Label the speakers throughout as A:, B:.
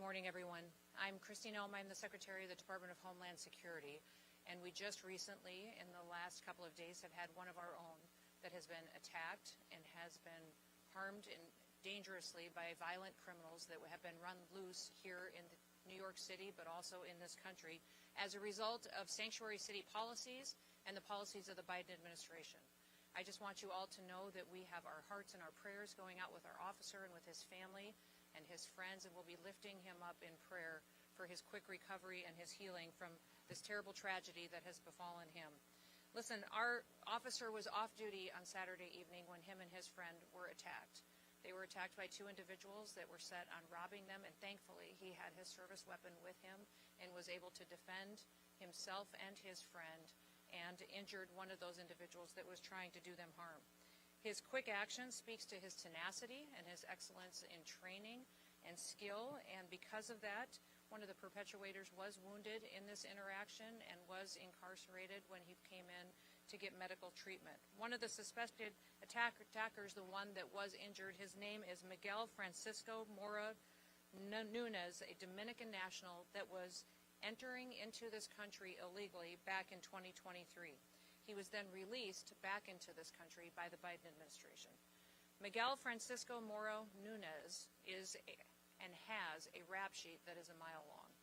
A: morning, everyone. I'm Noem. I'm the Secretary of the Department of Homeland Security, and we just recently, in the last couple of days, have had one of our own that has been attacked and has been harmed dangerously by violent criminals that have been run loose here in New York City, but also in this country, as a result of Sanctuary City policies and the policies of the Biden administration. I just want you all to know that we have our hearts and our prayers going out with our officer and with his family and his friends, and we'll be lifting him up in prayer for his quick recovery and his healing from this terrible tragedy that has befallen him. Listen, our officer was off duty on Saturday evening when him and his friend were attacked. They were attacked by two individuals that were set on robbing them, and thankfully he had his service weapon with him and was able to defend himself and his friend, and injured one of those individuals that was trying to do them harm. His quick action speaks to his tenacity and his excellence in training and skill, and because of that, one of the perpetuators was wounded in this interaction and was incarcerated when he came in to get medical treatment. One of the suspected attackers, the one that was injured, his name is Miguel Francisco Mora Nunez, a Dominican national that was entering into this country illegally back in 2023. He was then released back into this country by the Biden administration. Miguel Francisco Mora Nunez is and has a rap sheet that is a mile long.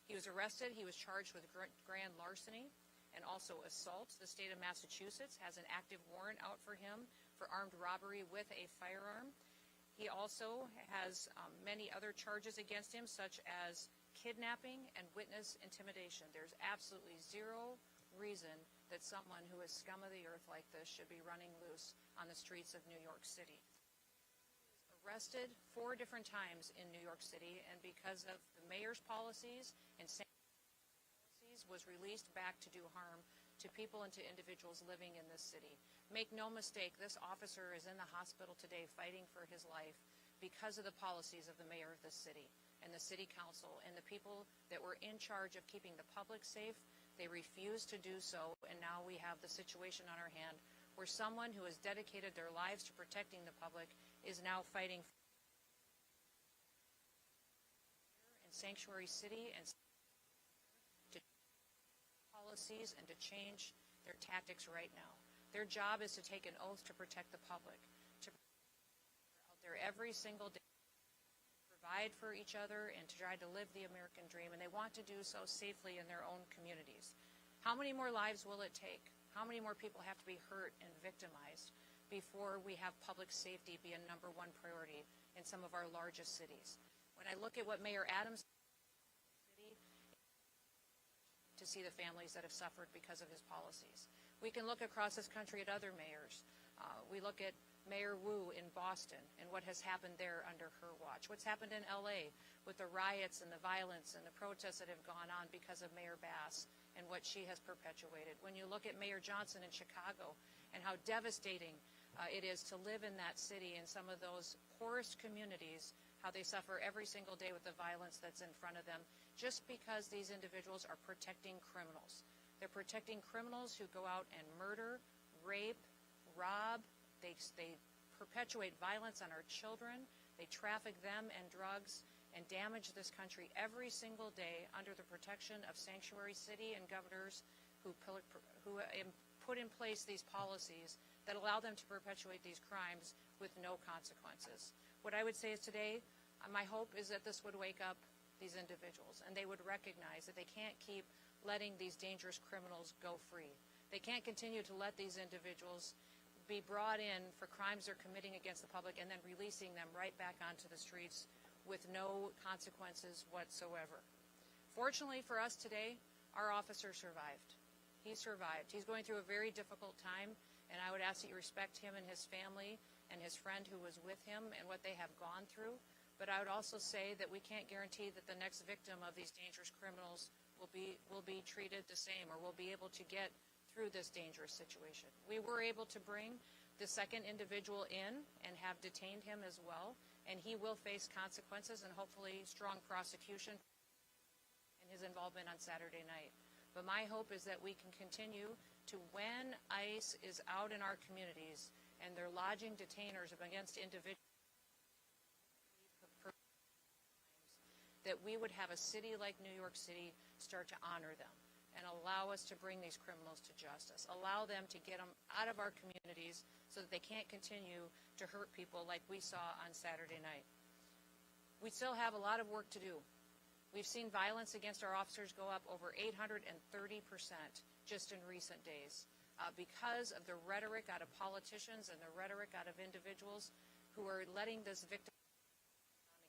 A: He was arrested. He was charged with grand larceny and also assault. The state of Massachusetts has an active warrant out for him for armed robbery with a firearm. He also has many other charges against him, such as kidnapping and witness intimidation. There's absolutely zero reason that someone who is scum of the earth like this should be running loose on the streets of New York City. He was arrested 4 different times in New York City, and because of the mayor's policies and policies, was released back to do harm to people and to individuals living in this city. Make no mistake, this officer is in the hospital today fighting for his life because of the policies of the mayor of this city and the city council and the people that were in charge of keeping the public safe. They refused to do so, and now we have the situation on our hand where someone who has dedicated their lives to protecting the public is now fighting in Sanctuary City and to policies and to change their tactics right now. Their job is to take an oath to protect the public, to be out there every single day, provide for each other and to try to live the American dream, and they want to do so safely in their own communities. How many more lives will it take? How many more people have to be hurt and victimized before we have public safety be a #1 priority in some of our largest cities? When I look at what Mayor Adams did to see the families that have suffered because of his policies. We can look across this country at other mayors. We look at Mayor Wu in Boston and what has happened there under her watch. What's happened in LA with the riots and the violence and the protests that have gone on because of Mayor Bass and what she has perpetuated. When you look at Mayor Johnson in Chicago and how devastating it is to live in that city, in some of those poorest communities, how they suffer every single day with the violence that's in front of them, just because these individuals are protecting criminals. They're protecting criminals who go out and murder, rape, rob. They perpetuate violence on our children. They traffic them and drugs and damage this country every single day under the protection of Sanctuary City and governors who put in place these policies that allow them to perpetuate these crimes with no consequences. What I would say is today, my hope is that this would wake up these individuals and they would recognize that they can't keep letting these dangerous criminals go free. They can't continue to let these individuals be brought in for crimes they're committing against the public and then releasing them right back onto the streets with no consequences whatsoever. Fortunately for us today, our officer survived. He survived. He's going through a very difficult time, and I would ask that you respect him and his family and his friend who was with him and what they have gone through. But I would also say that we can't guarantee that the next victim of these dangerous criminals will be treated the same or will be able to get through this dangerous situation. We were able to bring the second individual in and have detained him as well, and he will face consequences and hopefully strong prosecution in his involvement on Saturday night. But my hope is that we can continue to, when ICE is out in our communities and they're lodging detainers against individuals, that we would have a city like New York City start to honor them and allow us to bring these criminals to justice, allow them to get them out of our communities so that they can't continue to hurt people like we saw on Saturday night. We still have a lot of work to do. We've seen violence against our officers go up over 830% just in recent days because of the rhetoric out of politicians and the rhetoric out of individuals who are letting this victim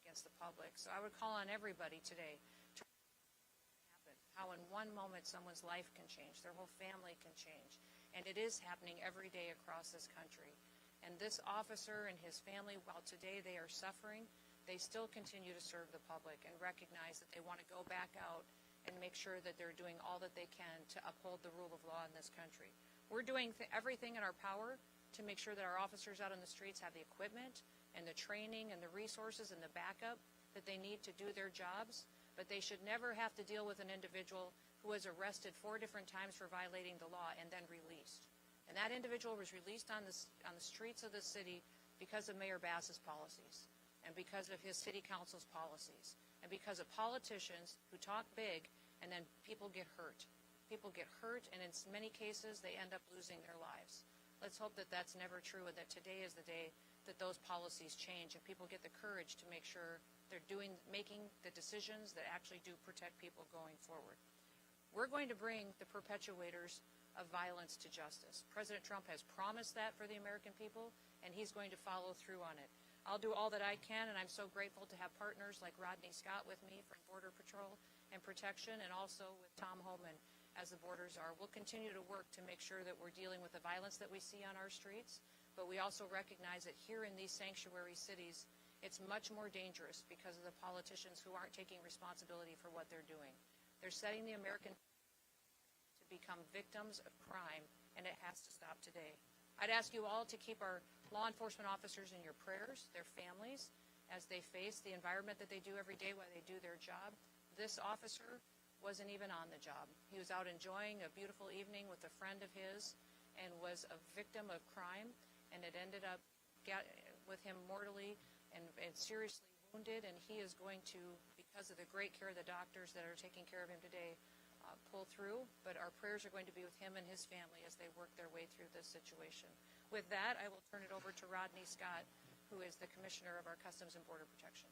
A: against the public. So I would call on everybody today to happen, how in one moment someone's life can change, their whole family can change. And it is happening every day across this country. And this officer and his family, while today they are suffering, they still continue to serve the public and recognize that they want to go back out and make sure that they're doing all that they can to uphold the rule of law in this country. We're doing everything in our power to make sure that our officers out on the streets have the equipment and the training and the resources and the backup that they need to do their jobs, but they should never have to deal with an individual who was arrested 4 different times for violating the law and then released. And that individual was released on the streets of the city because of Mayor Bass's policies, and because of his city council's policies, and because of politicians who talk big and then people get hurt. People get hurt, and in many cases they end up losing their lives. Let's hope that that's never true, and that today is the day that those policies change and people get the courage to make sure they're making the decisions that actually do protect people going forward. We're going to bring the perpetuators of violence to justice. President Trump has promised that for the American people, and he's going to follow through on it. I'll do all that I can, and I'm so grateful to have partners like Rodney Scott with me from Border Patrol and Protection, and also with Tom Homan as the borders are. We'll continue to work to make sure that we're dealing with the violence that we see on our streets, but we also recognize that here in these sanctuary cities, it's much more dangerous because of the politicians who aren't taking responsibility for what they're doing. They're setting the American to become victims of crime, and it has to stop today. I'd ask you all to keep our law enforcement officers in your prayers, their families, as they face the environment that they do every day while they do their job. This officer wasn't even on the job. He was out enjoying a beautiful evening with a friend of his and was a victim of crime, and it ended up with him mortally and seriously wounded, and he is going to, because of the great care of the doctors that are taking care of him today, pull through, but our prayers are going to be with him and his family as they work their way through this situation. With that, I will turn it over to Rodney Scott, who is the Commissioner of our Customs and Border Protection.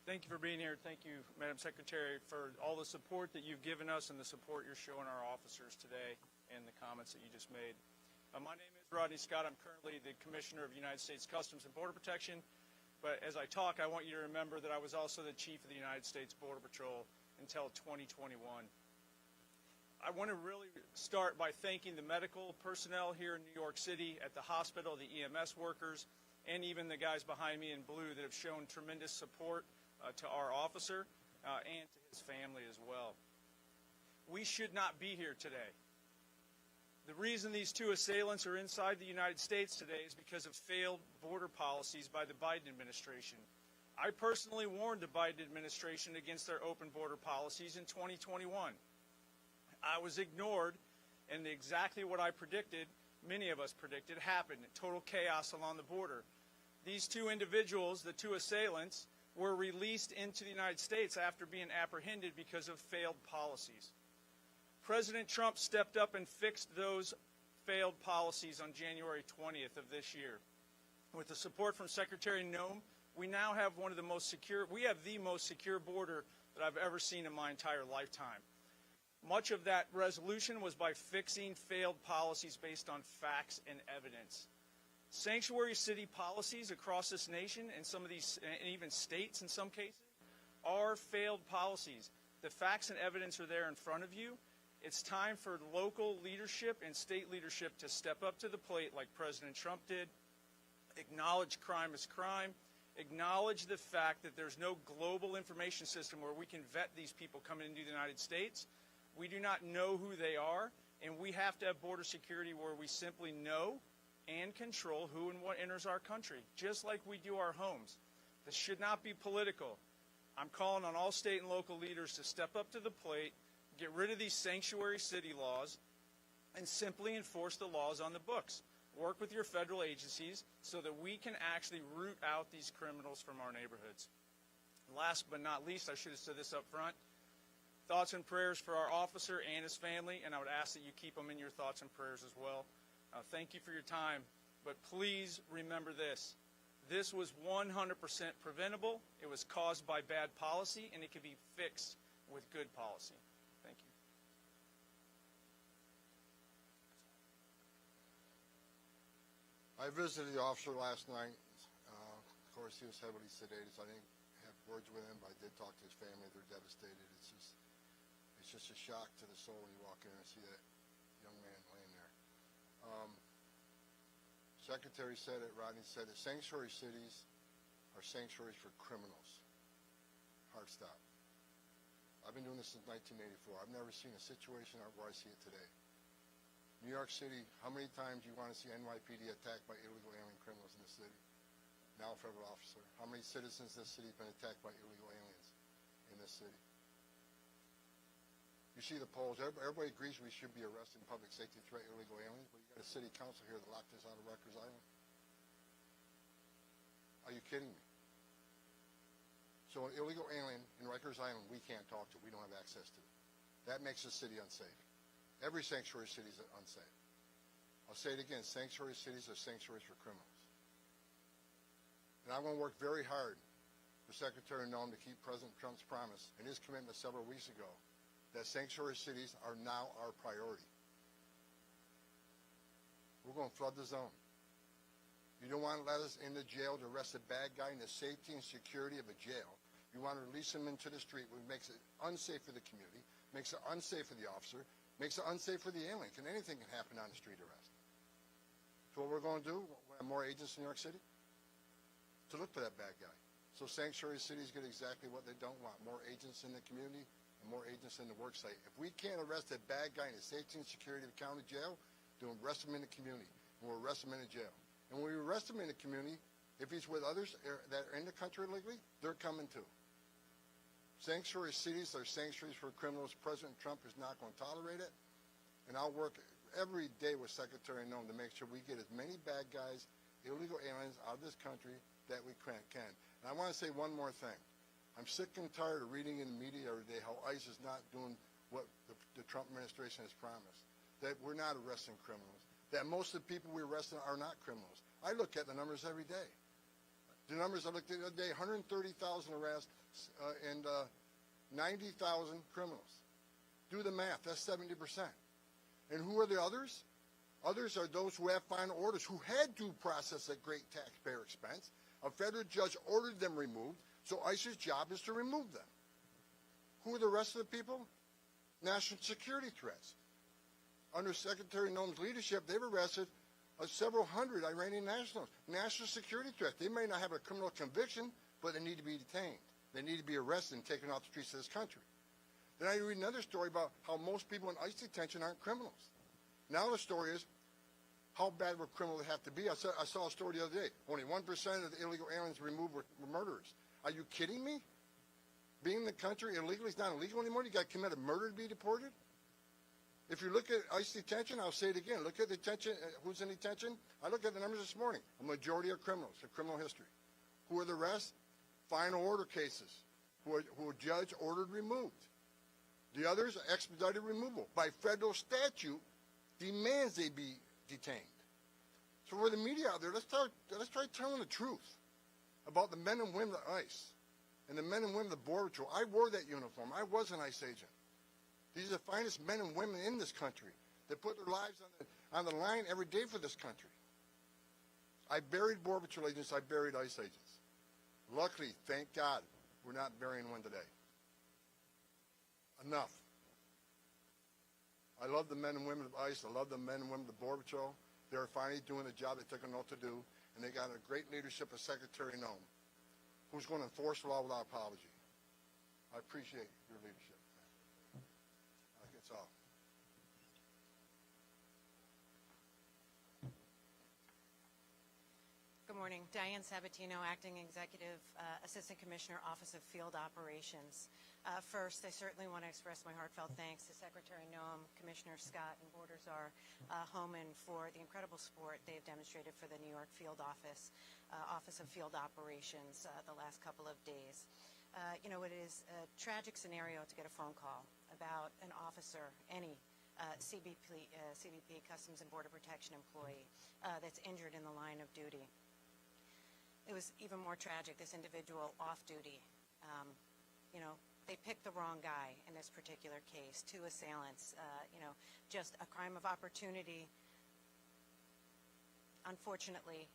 B: Thank you for being here. Thank you, Madam Secretary, for all the support that you've given us and the support you're showing our officers today and the comments that you just made. My name is Rodney Scott. I'm currently the Commissioner of the United States Customs and Border Protection. But as I talk, I want you to remember that I was also the Chief of the United States Border Patrol until 2021. I want to really start by thanking the medical personnel here in New York City at the hospital, the EMS workers, and even the guys behind me in blue that have shown tremendous support to our officer and to his family as well. We should not be here today. The reason these 2 assailants are inside the United States today is because of failed border policies by the Biden administration. I personally warned the Biden administration against their open border policies in 2021. I was ignored, and exactly what I predicted, many of us predicted, happened. Total chaos along the border. These 2 individuals, the 2 assailants, were released into the United States after being apprehended because of failed policies. President Trump stepped up and fixed those failed policies on January 20th of this year. With the support from Secretary Noem, we now have the most secure border that I've ever seen in my entire lifetime. Much of that resolution was by fixing failed policies based on facts and evidence. Sanctuary city policies across this nation, and some of these, and even states in some cases, are failed policies. The facts and evidence are there in front of you. It's time for local leadership and state leadership to step up to the plate like President Trump did, acknowledge crime as crime, acknowledge the fact that there's no global information system where we can vet these people coming into the United States. We do not know who they are, and we have to have border security where we simply know and control who and what enters our country, just like we do our homes. This should not be political. I'm calling on all state and local leaders to step up to the plate, get rid of these sanctuary city laws, and simply enforce the laws on the books. work with your federal agencies so that we can actually root out these criminals from our neighborhoods. Last but not least, I should have said this up front, thoughts and prayers for our officer and his family, and I would ask that you keep them in your thoughts and prayers as well. Thank you for your time, but please remember this. This was 100% preventable. It was caused by bad policy, and it can be fixed with good policy. Thank you.
C: I visited the officer last night. Of course, he was heavily sedated, so I didn't have words with him, but I did talk to his family. They're devastated. It's just a shock to the soul when you walk in and see that young man laying there. Secretary said it, Rodney said it, sanctuary cities are sanctuaries for criminals. Hard stop. I've been doing this since 1984. I've never seen a situation where I see it today. New York City, how many times do you want to see NYPD attacked by illegal alien criminals in the city? Now a federal officer. How many citizens in this city have been attacked by illegal aliens in this city? You see the polls. Everybody agrees we should be arresting public safety threat illegal aliens, but you got a city council here that locked this out of Rikers Island. Are you kidding me? So an illegal alien in Rikers Island we can't talk to. We don't have access to. That makes the city unsafe. Every sanctuary city is unsafe. I'll say it again. Sanctuary cities are sanctuaries for criminals. And I'm going to work very hard for Secretary Noem to keep President Trump's promise and his commitment several weeks ago that sanctuary cities are now our priority. We're going to flood the zone. You don't want to let us into jail to arrest a bad guy in the safety and security of a jail. You want to release him into the street, which makes it unsafe for the community, makes it unsafe for the officer, makes it unsafe for the alien. Anything can happen on a street arrest. So what we're going to do, we'll have more agents in New York City to look for that bad guy. So sanctuary cities get exactly what they don't want, more agents in the community and more agents in the work site. If we can't arrest a bad guy in the safety and security of the county jail, then we'll arrest him in the community, and we'll arrest him in the jail. And when we arrest him in the community, if he's with others that are in the country illegally, they're coming too. Sanctuary cities are sanctuaries for criminals. President Trump is not going to tolerate it. And I'll work every day with Secretary Noem to make sure we get as many bad guys, illegal aliens out of this country that we can. And I want to say one more thing. I'm sick and tired of reading in the media every day how ICE is not doing what the Trump administration has promised, that we're not arresting criminals, that most of the people we're arresting are not criminals. I look at the numbers every day. The numbers I looked at the other day, 130,000 arrests and 90,000 criminals. Do the math, that's 70%. And who are the others? Others are those who have final orders, who had due process at great taxpayer expense. A federal judge ordered them removed, so ICE's job is to remove them. Who are the rest of the people? National security threats. Under Secretary Noem's leadership, they've arrested several hundred Iranian nationals. National security threats. They may not have a criminal conviction, but they need to be detained. They need to be arrested and taken off the streets of this country. Then I read another story about how most people in ICE detention aren't criminals. Now the story is, how bad would criminals have to be? I saw a story the other day. Only 1% of the illegal aliens removed were murderers. Are you kidding me? Being in the country illegally is not illegal anymore? You got to commit a murder to be deported? If you look at ICE detention, I'll say it again. Look at detention. Who's in detention? I looked at the numbers this morning. A majority are criminals, a criminal history. Who are the rest? Final order cases, who a judge ordered removed. The others are expedited removal. By federal statute, demands they be detained. So for the media out there, let's try telling the truth about the men and women of ICE and the men and women of the Border Patrol. I wore that uniform. I was an ICE agent. These are the finest men and women in this country that put their lives on the line every day for this country. I buried Border Patrol agents. I buried ICE agents. Luckily, thank God, we're not burying one today. Enough. I love the men and women of ICE. I love the men and women of the Border Patrol. They're finally doing the job they took an oath to do, and they got a great leadership of Secretary Noem, who's going to enforce the law without apology. I appreciate your leadership. I think that's all.
D: Good morning. Diane Sabatino, Acting Executive Assistant Commissioner, Office of Field Operations. First, I certainly want to express my heartfelt thanks to Secretary Noem, Commissioner Scott, and Border Czar Homan for the incredible support they've demonstrated for the New York Field Office, Office of Field Operations the last couple of days. It is a tragic scenario to get a phone call about an officer, any CBP, Customs and Border Protection employee, that's injured in the line of duty. It was even more tragic, this individual off-duty. They picked the wrong guy in this particular case, two assailants, just a crime of opportunity. Unfortunately,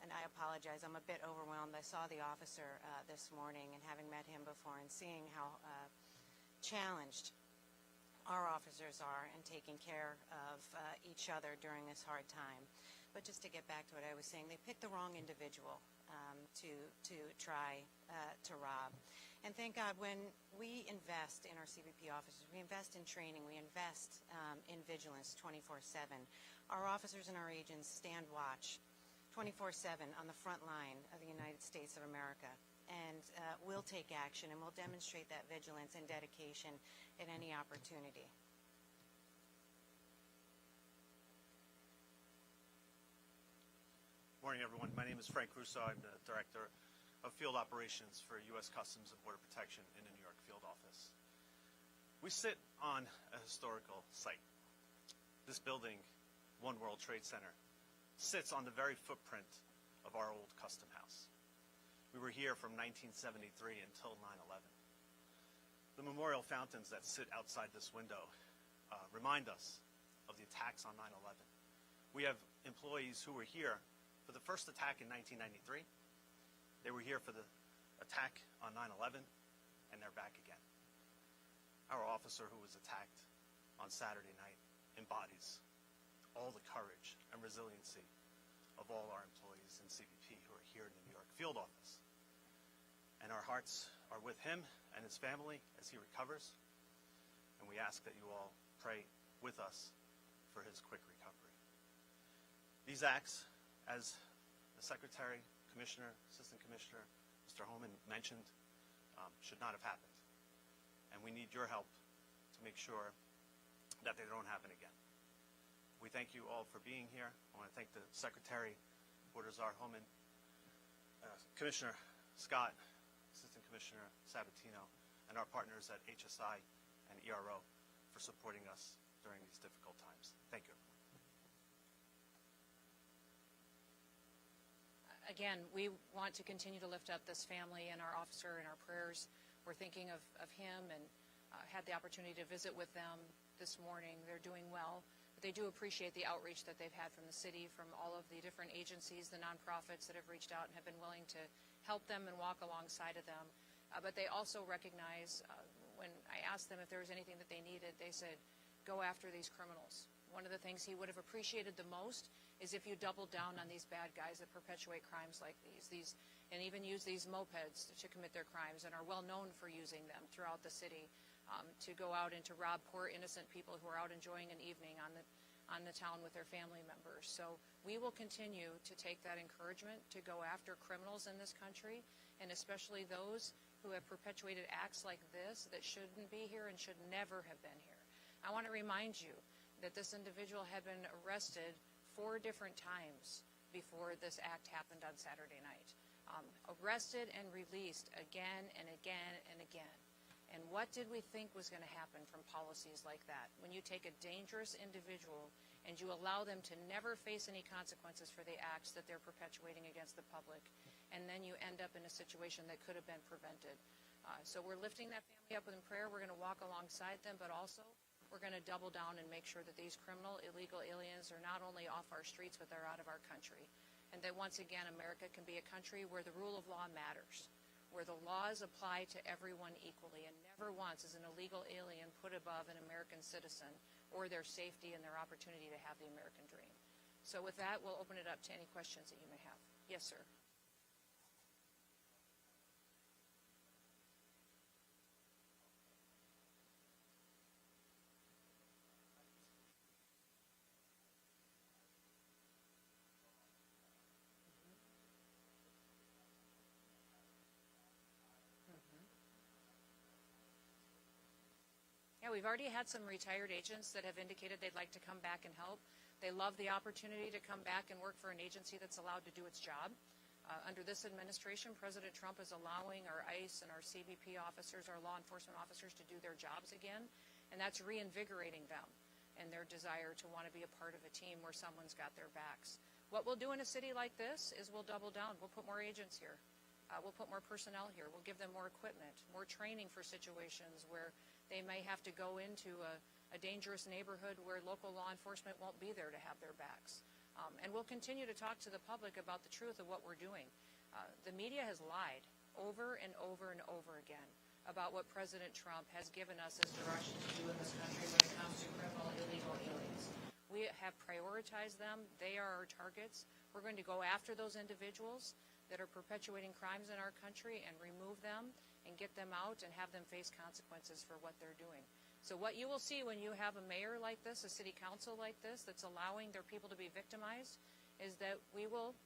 D: and I apologize, I'm a bit overwhelmed. I saw the officer this morning, and having met him before and seeing how challenged our officers are in taking care of each other during this hard time. But just to get back to what I was saying, they picked the wrong individual to try to rob. And thank God, when we invest in our CBP officers, we invest in training, we invest in vigilance 24/7. Our officers and our agents stand watch 24/7 on the front line of the United States of America. And we'll take action, and we'll demonstrate that vigilance and dedication at any opportunity.
E: Morning, everyone. My name is Frank Russo. I'm the Director of Field Operations for U.S. Customs and Border Protection in the New York Field Office. We sit on a historical site. This building, One World Trade Center, sits on the very footprint of our old custom house. We were here from 1973 until 9/11. The memorial fountains that sit outside this window remind us of the attacks on 9/11. We have employees who were here for the first attack in 1993. They were here for the attack on 9/11, and they're back again. Our officer who was attacked on Saturday night embodies all the courage and resiliency of all our employees in CBP who are here in the New York Field Office. And our hearts are with him and his family as he recovers, and we ask that you all pray with us for his quick recovery. These acts, as the Secretary, Commissioner, Assistant Commissioner, Mr. Homan mentioned, should not have happened. And we need your help to make sure that they don't happen again. We thank you all for being here. I want to thank the Secretary, Border Czar Homan, Commissioner Scott, Assistant Commissioner Sabatino, and our partners at HSI and ERO for supporting us during these difficult times. Thank you.
A: Again, we want to continue to lift up this family and our officer in our prayers. We're thinking of him and had the opportunity to visit with them this morning. They're doing well. But they do appreciate the outreach that they've had from the city, from all of the different agencies, the nonprofits that have reached out and have been willing to help them and walk alongside of them. But they also recognize, when I asked them if there was anything that they needed, they said, go after these criminals. One of the things he would have appreciated the most is if you doubled down on these bad guys that perpetuate crimes like these and even use these mopeds to commit their crimes and are well known for using them throughout the city to go out and to rob poor innocent people who are out enjoying an evening on the town with their family members. So we will continue to take that encouragement to go after criminals in this country, and especially those who have perpetuated acts like this that shouldn't be here and should never have been here. I want to remind you that this individual had been arrested 4 different times before this act happened on Saturday night. Arrested and released again and again and again. And what did we think was going to happen from policies like that? When you take a dangerous individual and you allow them to never face any consequences for the acts that they're perpetuating against the public, and then you end up in a situation that could have been prevented. So we're lifting that family up in prayer. We're going to walk alongside them, but also we're going to double down and make sure that these criminal, illegal aliens are not only off our streets, but they're out of our country. And that once again, America can be a country where the rule of law matters, where the laws apply to everyone equally, and never once is an illegal alien put above an American citizen or their safety and their opportunity to have the American dream. So with that, we'll open it up to any questions that you may have. Yes, sir. we've already had some retired agents that have indicated they'd like to come back and help. They love the opportunity to come back and work for an agency that's allowed to do its job. Under this administration, President Trump is allowing our ICE and our CBP officers, our law enforcement officers, to do their jobs again, and that's reinvigorating them and their desire to want to be a part of a team where someone's got their backs. What we'll do in a city like this is we'll double down. We'll put more agents here. We'll put more personnel here. We'll give them more equipment, more training for situations where they may have to go into a dangerous neighborhood where local law enforcement won't be there to have their backs. And we'll continue to talk to the public about the truth of what we're doing. The media has lied over and over and over again about what President Trump has given us as direction to do in this country when it comes to criminal illegal aliens. We have prioritized them. They are our targets. We're going to go after those individuals that are perpetuating crimes in our country and remove them and get them out and have them face consequences for what they're doing. So what you will see when you have a mayor like this, a city council like this, that's allowing their people to be victimized, is that we will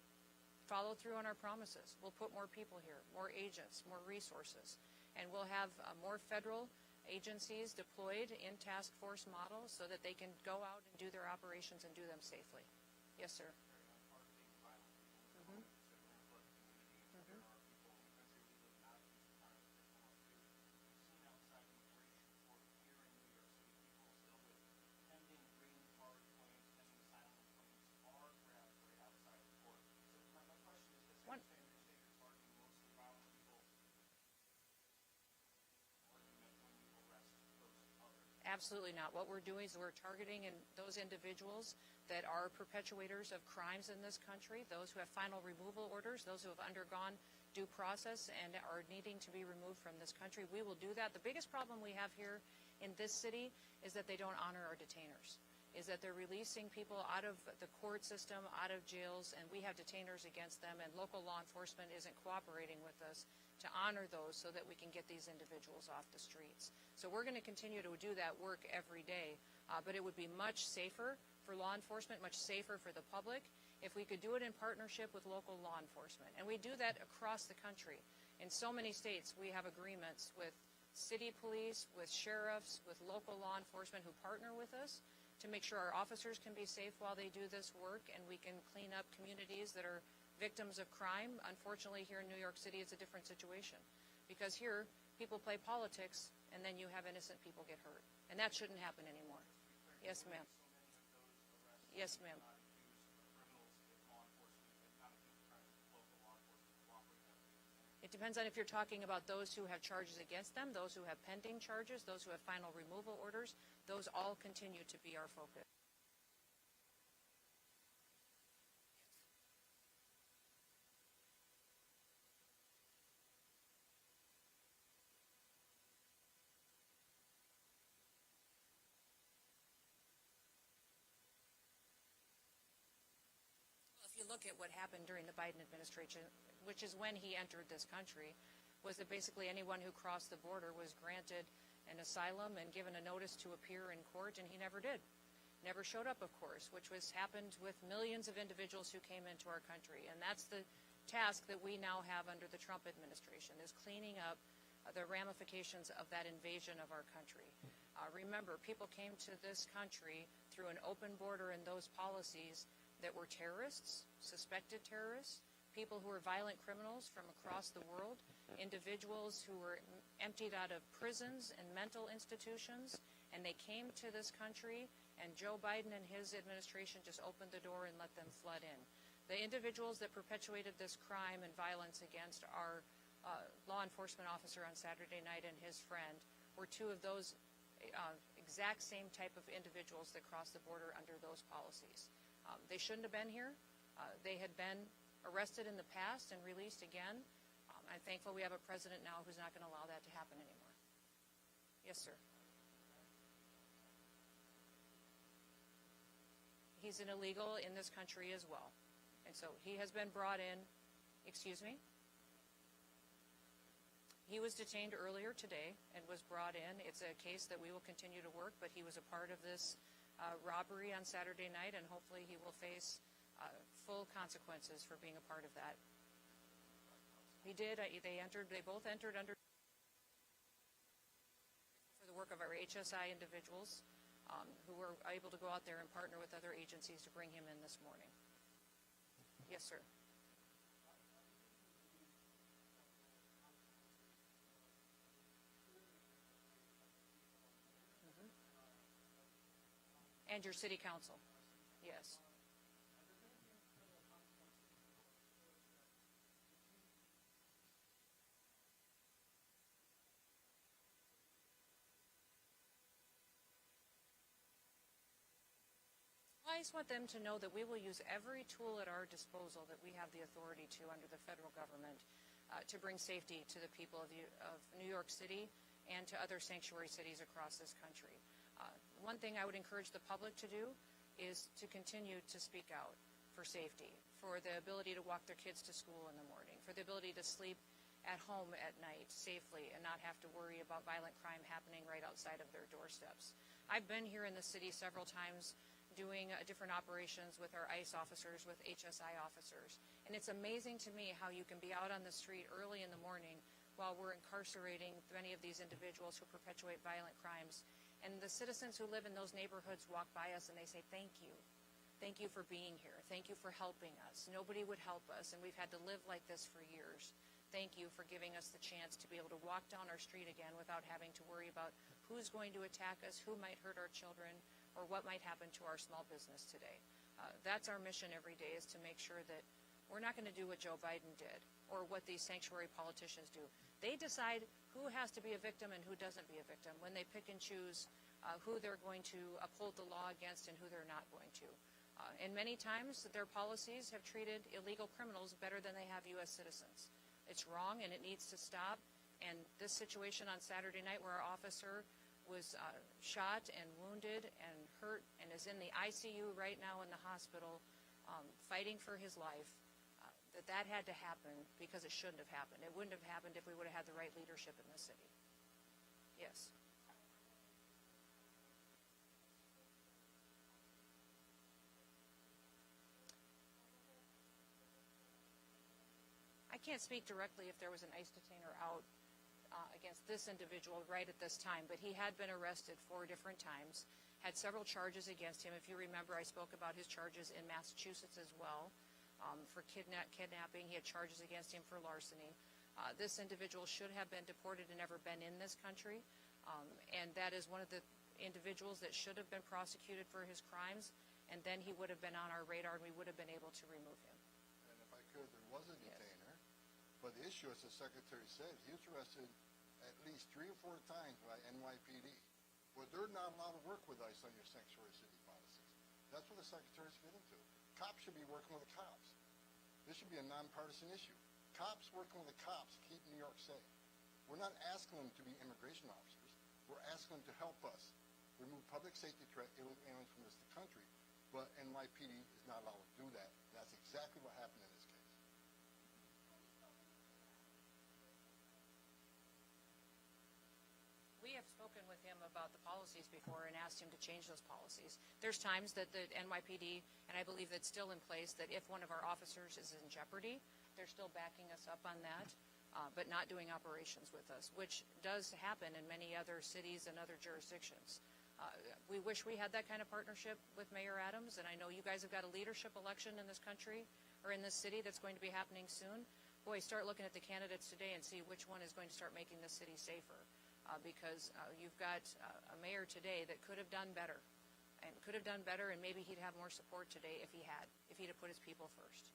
A: follow through on our promises. We'll put more people here, more agents, more resources, and we'll have more federal agencies deployed in task force models so that they can go out and do their operations and do them safely. Yes, sir. Absolutely not. What we're doing is we're targeting those individuals that are perpetuators of crimes in this country, those who have final removal orders, those who have undergone due process and are needing to be removed from this country. We will do that. The biggest problem we have here in this city is that they don't honor our detainers, is that they're releasing people out of the court system, out of jails, and we have detainers against them, and local law enforcement isn't cooperating with us to honor those so that we can get these individuals off the streets. So we're going to continue to do that work every day, but it would be much safer for law enforcement, much safer for the public, if we could do it in partnership with local law enforcement. And we do that across the country. In so many states, we have agreements with city police, with sheriffs, with local law enforcement who partner with us to make sure our officers can be safe while they do this work, and we can clean up communities that are victims of crime. Unfortunately, here in New York City, it's a different situation because here people play politics and then you have innocent people get hurt. And that shouldn't happen anymore. Yes, ma'am. Yes, ma'am. It depends on if you're talking about those who have charges against them, those who have pending charges, those who have final removal orders. Those all continue to be our focus. If you look at what happened during the Biden administration, which is when he entered this country, was that basically anyone who crossed the border was granted an asylum and given a notice to appear in court, and he never did. Never showed up, of course, which was happened with millions of individuals who came into our country. And that's the task that we now have under the Trump administration, is cleaning up the ramifications of that invasion of our country. Remember, people came to this country through an open border and those policies that were terrorists, suspected terrorists, people who were violent criminals from across the world, individuals who were emptied out of prisons and mental institutions, and they came to this country, and Joe Biden and his administration just opened the door and let them flood in. The individuals that perpetuated this crime and violence against our law enforcement officer on Saturday night and his friend were two of those exact same type of individuals that crossed the border under those policies. They shouldn't have been here. They had been arrested in the past and released again. I'm thankful we have a president now who's not going to allow that to happen anymore. Yes, sir. He's an illegal in this country as well. And so he has been brought in. Excuse me? He was detained earlier today and was brought in. It's a case that we will continue to work, but he was a part of this robbery on Saturday night, and hopefully he will face full consequences for being a part of that. He did. They both entered under for the work of our HSI individuals who were able to go out there and partner with other agencies to bring him in this morning. Yes, sir. And your city council. Yes. I just want them to know that we will use every tool at our disposal that we have the authority to under the federal government to bring safety to the people of New York City and to other sanctuary cities across this country. One thing I would encourage the public to do is to continue to speak out for safety, for the ability to walk their kids to school in the morning, for the ability to sleep at home at night safely and not have to worry about violent crime happening right outside of their doorsteps. I've been here in the city several times doing different operations with our ICE officers, with HSI officers. And it's amazing to me how you can be out on the street early in the morning while we're incarcerating many of these individuals who perpetuate violent crimes. And the citizens who live in those neighborhoods walk by us and they say, thank you. Thank you for being here. Thank you for helping us. Nobody would help us, and we've had to live like this for years. Thank you for giving us the chance to be able to walk down our street again without having to worry about who's going to attack us, who might hurt our children, or what might happen to our small business today. That's our mission every day, is to make sure that we're not going to do what Joe Biden did or what these sanctuary politicians do. They decide who has to be a victim and who doesn't be a victim when they pick and choose who they're going to uphold the law against and who they're not going to. And many times their policies have treated illegal criminals better than they have U.S. citizens. It's wrong and it needs to stop. And this situation on Saturday night where our officer was shot and wounded and hurt and is in the ICU right now in the hospital fighting for his life, that had to happen because it shouldn't have happened. It wouldn't have happened if we would have had the right leadership in the city. Yes. I can't speak directly if there was an ICE detainer out against this individual right at this time, but he had been arrested 4 different times, had several charges against him. If you remember, I spoke about his charges in Massachusetts as well for kidnapping. He had charges against him for larceny. This individual should have been deported and never been in this country, and that is one of the individuals that should have been prosecuted for his crimes, and then he would have been on our radar and we would have been able to remove him.
C: And if I could, there was a detainer, but the issue, as the Secretary said, he was arrested at least 3 or 4 times by NYPD. Well, they're not allowed to work with ICE on your sanctuary city policies. That's what the Secretary's getting to. Cops should be working with the cops. This should be a nonpartisan issue. Cops working with the cops keep New York safe. We're not asking them to be immigration officers. We're asking them to help us remove public safety threat aliens from this country. But NYPD is not allowed to do that. That's exactly what happened in this case.
A: We have spoken with him about the policies before and asked him to change those policies. There's times that the NYPD, and I believe that's still in place, that if one of our officers is in jeopardy, they're still backing us up on that, but not doing operations with us, which does happen in many other cities and other jurisdictions. We wish we had that kind of partnership with Mayor Adams, and I know you guys have got a leadership election in this country or in this city that's going to be happening soon. Boy, start looking at the candidates today and see which one is going to start making this city safer. Because you've got a mayor today that could have done better, and maybe he'd have more support today if he'd have put his people first.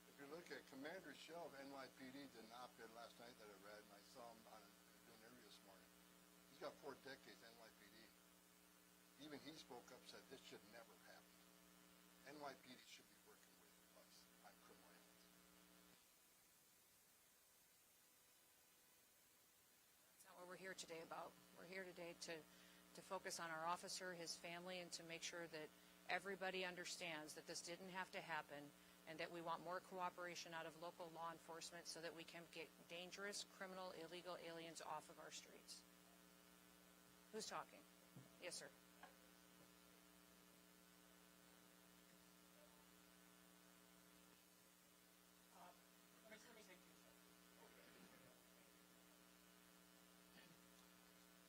C: If you look at Commander Shell of NYPD, did an op-ed last night that I read, and I saw him on doing an interview this morning. He's got 4 decades NYPD. Even he spoke up, said this should never happen. NYPD should be working with us on criminal aliens.
A: That's not what we're here today about. We're here today to focus on our officer, his family, and to make sure that everybody understands that this didn't have to happen, and that we want more cooperation out of local law enforcement so that we can get dangerous, criminal, illegal aliens off of our streets. Who's talking? Yes, sir.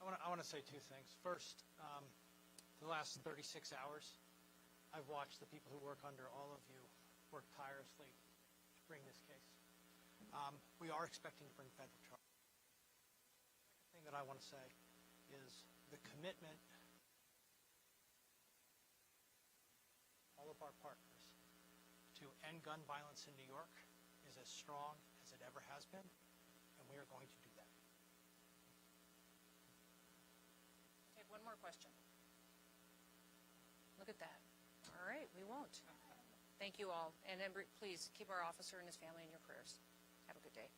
E: I want
F: want to say two things. First, the last 36 hours, I've watched the people who work under all of you work tirelessly to bring this case. We are expecting to bring federal charges. The second thing that I want to say is the commitment of all of our partners to end gun violence in New York is as strong as it ever has been, and we are going to do that.
A: Take one more question. Look at that. All right, we won't. Thank you all. And then please keep our officer and his family in your prayers. Have a good day.